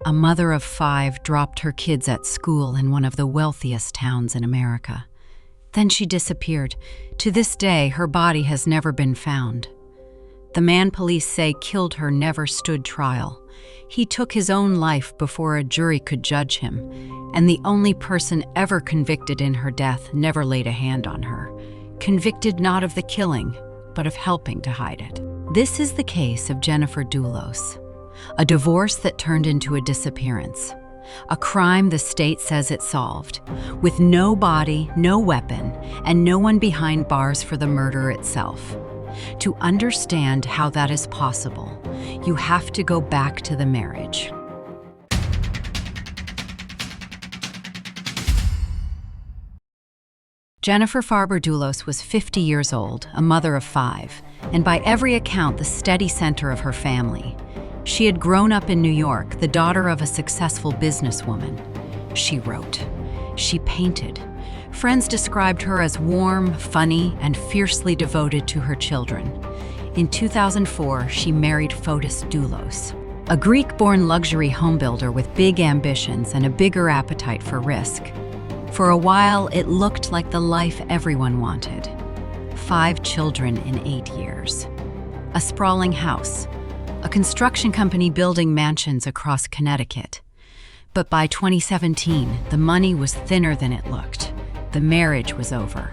A mother of 5 dropped her kids at school in one of the wealthiest towns in America. Then she disappeared. To this day, her body has never been found. The man police say killed her never stood trial. He took his own life before a jury could judge him, and the only person ever convicted in her death never laid a hand on her, convicted not of the killing, but of helping to hide it. This is the case of Jennifer Dulos, a divorce that turned into a disappearance, a crime the state says it solved, with no body, no weapon, and no one behind bars for the murder itself. To understand how that is possible, you have to go back to the marriage. Jennifer Farber Dulos was 50 years old, a mother of 5, and by every account the steady center of her family. She had grown up in New York, the daughter of a successful businesswoman. She wrote. She painted. Friends described her as warm, funny, and fiercely devoted to her children. In 2004, she married Fotis Dulos, a Greek-born luxury homebuilder with big ambitions and a bigger appetite for risk. For a while, it looked like the life everyone wanted. 5 children in 8 years. A sprawling house. A construction company building mansions across Connecticut. But by 2017, the money was thinner than it looked. The marriage was over.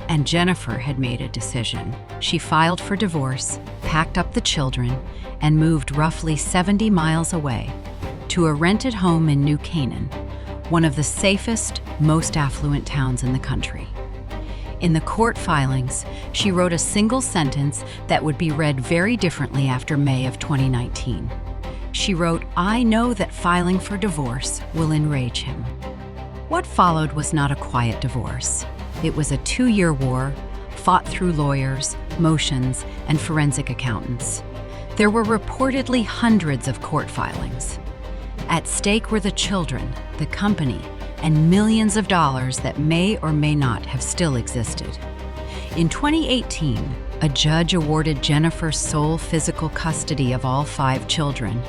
And Jennifer had made a decision. She filed for divorce, packed up the children, and moved roughly 70 miles away to a rented home in New Canaan, one of the safest, most affluent towns in the country. In the court filings, she wrote a single sentence that would be read very differently after May of 2019. She wrote, "I know that filing for divorce will enrage him." What followed was not a quiet divorce. It was a 2-year war, fought through lawyers, motions, and forensic accountants. There were reportedly hundreds of court filings. At stake were the children, the company, and millions of dollars that may or may not have still existed. In 2018, a judge awarded Jennifer sole physical custody of all 5 children.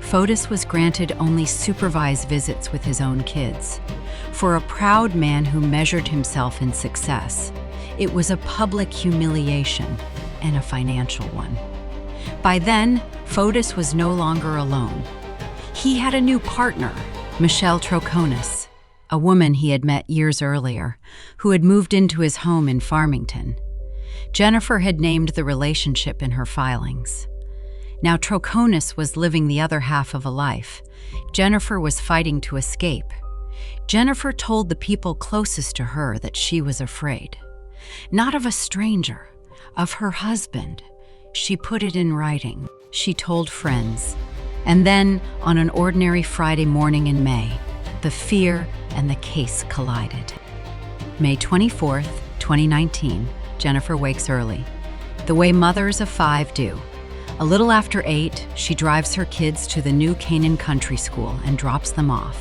Fotis was granted only supervised visits with his own kids. For a proud man who measured himself in success, it was a public humiliation and a financial one. By then, Fotis was no longer alone. He had a new partner, Michelle Troconis, a woman he had met years earlier, who had moved into his home in Farmington. Jennifer had named the relationship in her filings. Now Troconis was living the other half of a life. Jennifer was fighting to escape. Jennifer told the people closest to her that she was afraid. Not of a stranger, of her husband. She put it in writing. She told friends. And then, on an ordinary Friday morning in May, the fear and the case collided. May 24th, 2019, Jennifer wakes early, the way mothers of 5 do. A little after 8, she drives her kids to the New Canaan Country School and drops them off.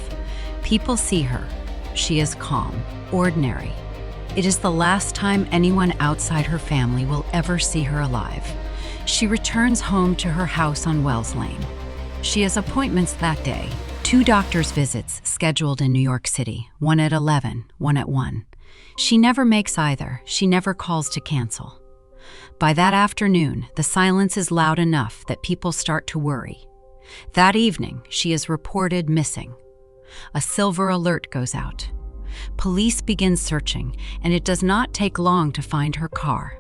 People see her. She is calm, ordinary. It is the last time anyone outside her family will ever see her alive. She returns home to her house on Wells Lane. She has appointments that day. 2 doctor's visits scheduled in New York City, one at 11, one at 1. She never makes either. She never calls to cancel. By that afternoon, the silence is loud enough that people start to worry. That evening, she is reported missing. A silver alert goes out. Police begin searching, and it does not take long to find her car.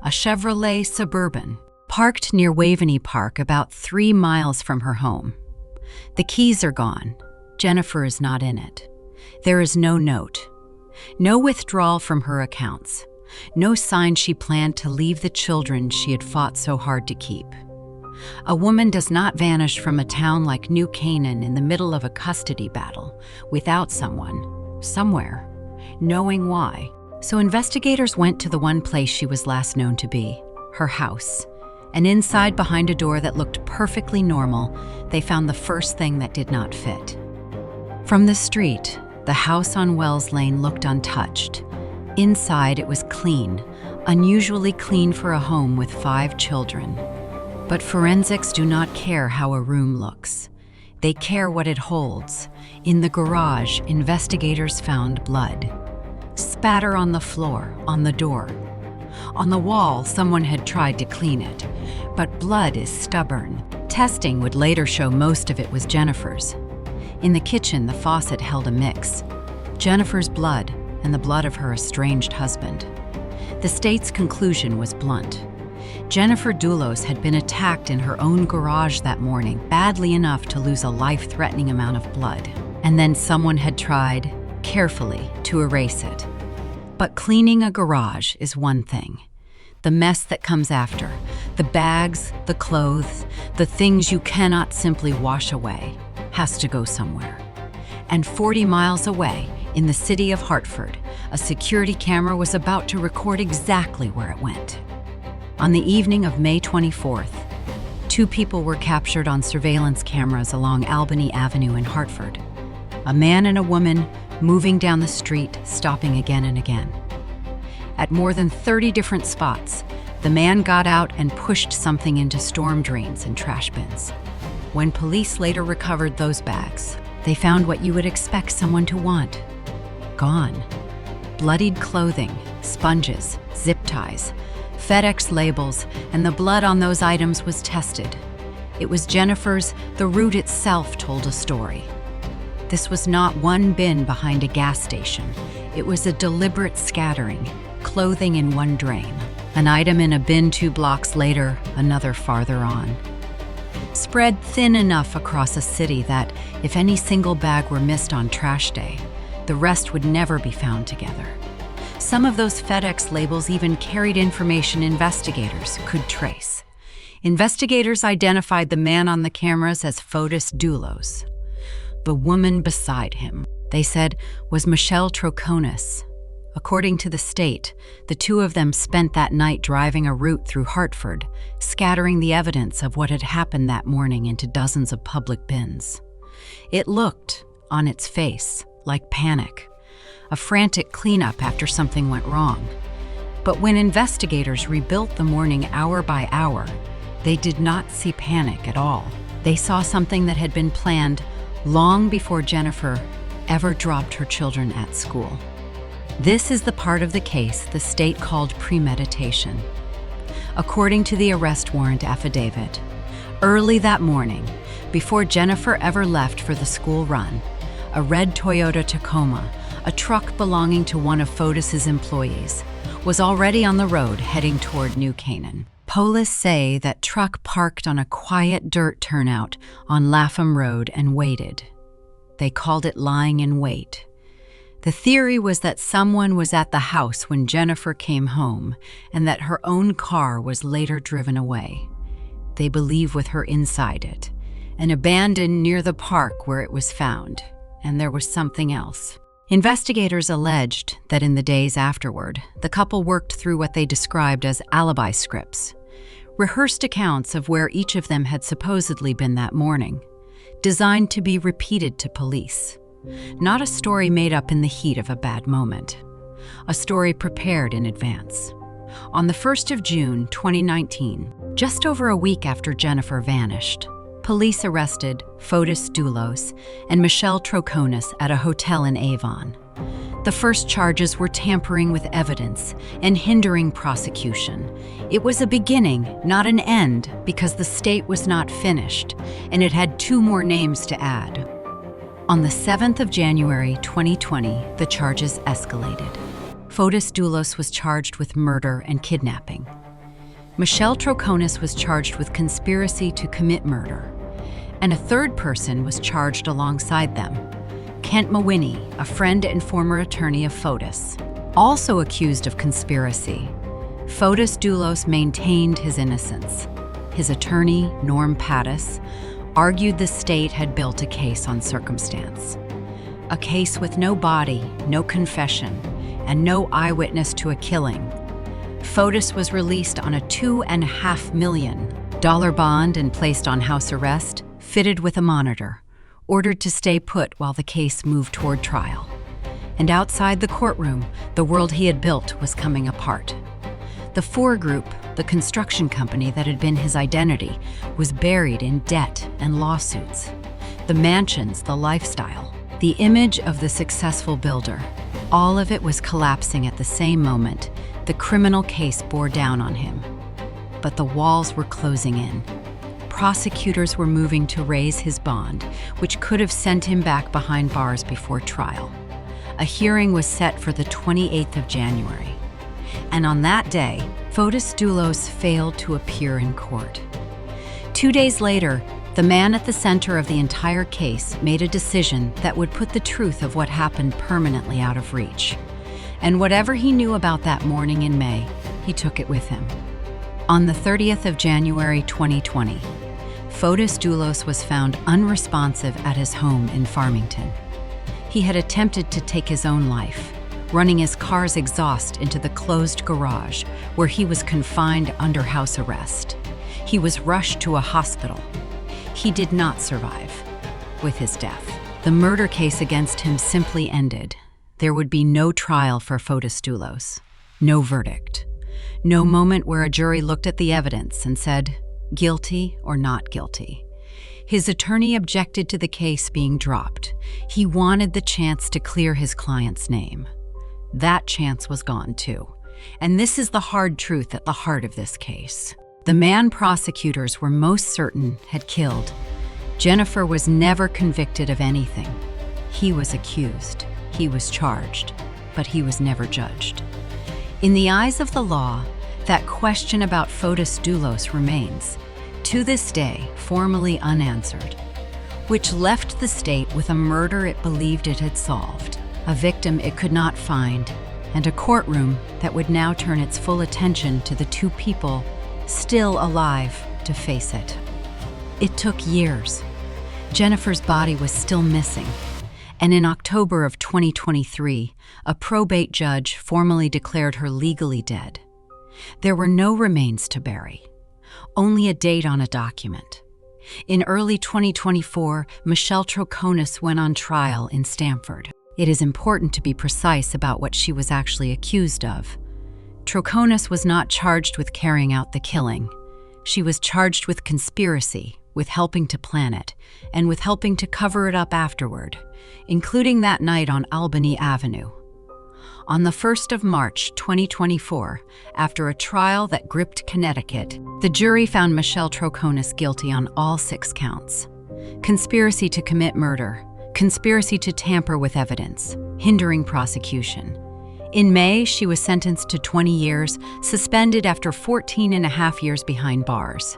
A Chevrolet Suburban, parked near Waveney Park about 3 miles from her home. The keys are gone. Jennifer is not in it. There is no note. No withdrawal from her accounts. No sign she planned to leave the children she had fought so hard to keep. A woman does not vanish from a town like New Canaan in the middle of a custody battle without someone, somewhere, knowing why. So investigators went to the one place she was last known to be, her house. And inside, behind a door that looked perfectly normal, they found the first thing that did not fit. From the street, the house on Wells Lane looked untouched. Inside, it was clean, unusually clean for a home with 5 children. But forensics do not care how a room looks. They care what it holds. In the garage, investigators found blood. Spatter on the floor, on the door. On the wall, someone had tried to clean it. But blood is stubborn. Testing would later show most of it was Jennifer's. In the kitchen, the faucet held a mix: Jennifer's blood and the blood of her estranged husband. The state's conclusion was blunt. Jennifer Dulos had been attacked in her own garage that morning, badly enough to lose a life-threatening amount of blood. And then someone had tried, carefully, to erase it. But cleaning a garage is one thing. The mess that comes after, the bags, the clothes, the things you cannot simply wash away, has to go somewhere. And 40 miles away, in the city of Hartford, a security camera was about to record exactly where it went. On the evening of May 24th, 2 people were captured on surveillance cameras along Albany Avenue in Hartford. A man and a woman moving down the street, stopping again and again. At more than 30 different spots, the man got out and pushed something into storm drains and trash bins. When police later recovered those bags, they found what you would expect someone to want. Gone. Bloodied clothing, sponges, zip ties, FedEx labels, and the blood on those items was tested. It was Jennifer's. The route itself told a story. This was not one bin behind a gas station. It was a deliberate scattering, clothing in one drain, an item in a bin 2 blocks later, another farther on. Spread thin enough across a city that, if any single bag were missed on trash day, the rest would never be found together. Some of those FedEx labels even carried information investigators could trace. Investigators identified the man on the cameras as Fotis Dulos. The woman beside him, they said, was Michelle Troconis. According to the state, the 2 of them spent that night driving a route through Hartford, scattering the evidence of what had happened that morning into dozens of public bins. It looked, on its face, like panic, a frantic cleanup after something went wrong. But when investigators rebuilt the morning hour by hour, they did not see panic at all. They saw something that had been planned long before Jennifer ever dropped her children at school. This is the part of the case the state called premeditation. According to the arrest warrant affidavit, early that morning, before Jennifer ever left for the school run, a red Toyota Tacoma, a truck belonging to one of Fotis's employees, was already on the road heading toward New Canaan. Police say that truck parked on a quiet dirt turnout on Lapham Road and waited. They called it lying in wait. The theory was that someone was at the house when Jennifer came home and that her own car was later driven away. They believe with her inside it, and abandoned near the park where it was found. And there was something else. Investigators alleged that in the days afterward, the couple worked through what they described as alibi scripts, rehearsed accounts of where each of them had supposedly been that morning, designed to be repeated to police. Not a story made up in the heat of a bad moment. A story prepared in advance. On the 1st of June, 2019, just over a week after Jennifer vanished, police arrested Fotis Dulos and Michelle Troconis at a hotel in Avon. The first charges were tampering with evidence and hindering prosecution. It was a beginning, not an end, because the state was not finished, and it had 2 more names to add. On the 7th of January 2020, the charges escalated. Fotis Dulos was charged with murder and kidnapping. Michelle Troconis was charged with conspiracy to commit murder, and a 3rd person was charged alongside them, Kent Mawhinney, a friend and former attorney of Fotis, also accused of conspiracy. Fotis Dulos maintained his innocence. His attorney, Norm Pattis, argued the state had built a case on circumstance. A case with no body, no confession, and no eyewitness to a killing. Fotis was released on a $2.5 million bond and placed on house arrest, fitted with a monitor, ordered to stay put while the case moved toward trial. And outside the courtroom, the world he had built was coming apart. The Four Group, the construction company that had been his identity, was buried in debt and lawsuits. the mansions, the lifestyle, the image of the successful builder. All of it was collapsing at the same moment. The criminal case bore down on him. But the walls were closing in. Prosecutors were moving to raise his bond, which could have sent him back behind bars before trial. A hearing was set for the 28th of January. And on that day, Fotis Dulos failed to appear in court. 2 days later, the man at the center of the entire case made a decision that would put the truth of what happened permanently out of reach. And whatever he knew about that morning in May, he took it with him. On the 30th of January 2020, Fotis Dulos was found unresponsive at his home in Farmington. He had attempted to take his own life, running his car's exhaust into the closed garage where he was confined under house arrest. He was rushed to a hospital. He did not survive. With his death, the murder case against him simply ended. There would be no trial for Fotis Dulos, no verdict, no moment where a jury looked at the evidence and said, guilty or not guilty. His attorney objected to the case being dropped. He wanted the chance to clear his client's name. That chance was gone too. And this is the hard truth at the heart of this case. The man prosecutors were most certain had killed Jennifer was never convicted of anything. He was accused, he was charged, but he was never judged. In the eyes of the law, that question about Fotis Dulos remains, to this day, formally unanswered, which left the state with a murder it believed it had solved, a victim it could not find, and a courtroom that would now turn its full attention to the two people still alive to face it. It took years. Jennifer's body was still missing, and in October of 2023, a probate judge formally declared her legally dead. There were no remains to bury, only a date on a document. In early 2024, Michelle Troconis went on trial in Stamford. It is important to be precise about what she was actually accused of. Troconis was not charged with carrying out the killing. She was charged with conspiracy, with helping to plan it, and with helping to cover it up afterward, including that night on Albany Avenue. On the 1st of March 2024, after a trial that gripped Connecticut, the jury found Michelle Troconis guilty on all 6 counts. Conspiracy to commit murder, conspiracy to tamper with evidence, hindering prosecution. In May, she was sentenced to 20 years, suspended after 14.5 years behind bars.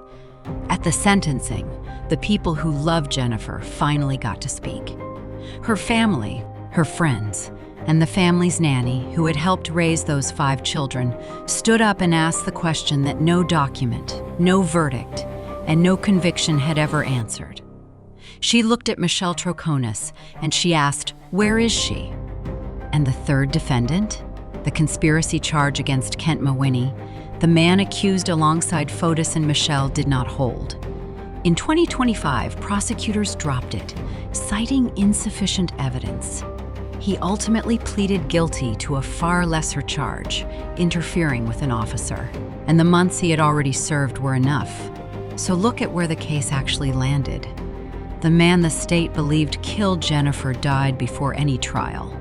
At the sentencing, the people who loved Jennifer finally got to speak. Her family, her friends, and the family's nanny, who had helped raise those 5 children, stood up and asked the question that no document, no verdict, and no conviction had ever answered. She looked at Michelle Troconis and she asked, "Where is she?" And the third defendant, the conspiracy charge against Kent Mawhinney, the man accused alongside Fotis and Michelle, did not hold. In 2025, prosecutors dropped it, citing insufficient evidence. He ultimately pleaded guilty to a far lesser charge, interfering with an officer, and the months he had already served were enough. So look at where the case actually landed. The man the state believed killed Jennifer died before any trial,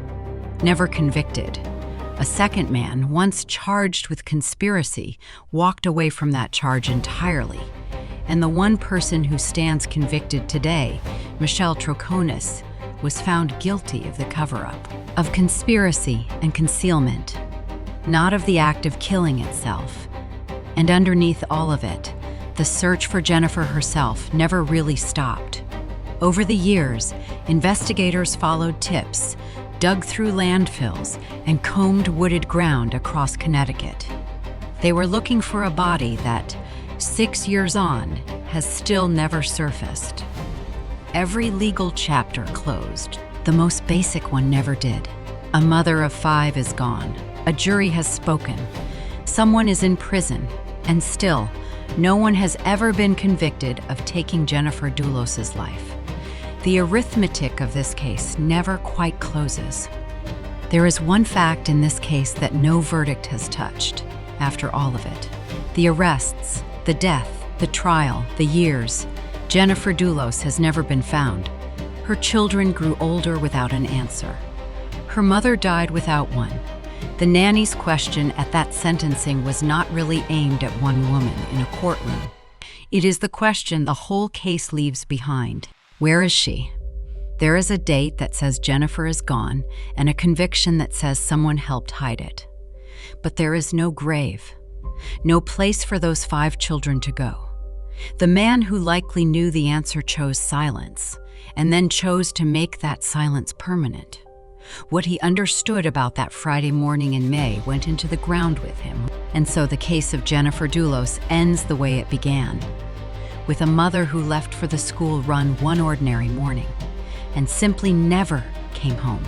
never convicted. A second man, once charged with conspiracy, walked away from that charge entirely. And the one person who stands convicted today, Michelle Troconis, was found guilty of the cover-up, of conspiracy and concealment, not of the act of killing itself. And underneath all of it, the search for Jennifer herself never really stopped. Over the years, investigators followed tips, dug through landfills, and combed wooded ground across Connecticut. They were looking for a body that, 6 years on, has still never surfaced. Every legal chapter closed. The most basic one never did. A mother of 5 is gone. A jury has spoken. Someone is in prison, and still, no one has ever been convicted of taking Jennifer Dulos's life. The arithmetic of this case never quite closes. There is one fact in this case that no verdict has touched, after all of it. The arrests, the death, the trial, the years. Jennifer Dulos has never been found, Her children grew older without an answer. Her mother died without one. The nanny's question at that sentencing was not really aimed at one woman in a courtroom. It is the question the whole case leaves behind. Where is she? There is a date that says Jennifer is gone and a conviction that says someone helped hide it. But there is no grave, no place for those 5 children to go. The man who likely knew the answer chose silence, and then chose to make that silence permanent. What he understood about that Friday morning in May went into the ground with him, and so the case of Jennifer Dulos ends the way it began, with a mother who left for the school run one ordinary morning and simply never came home.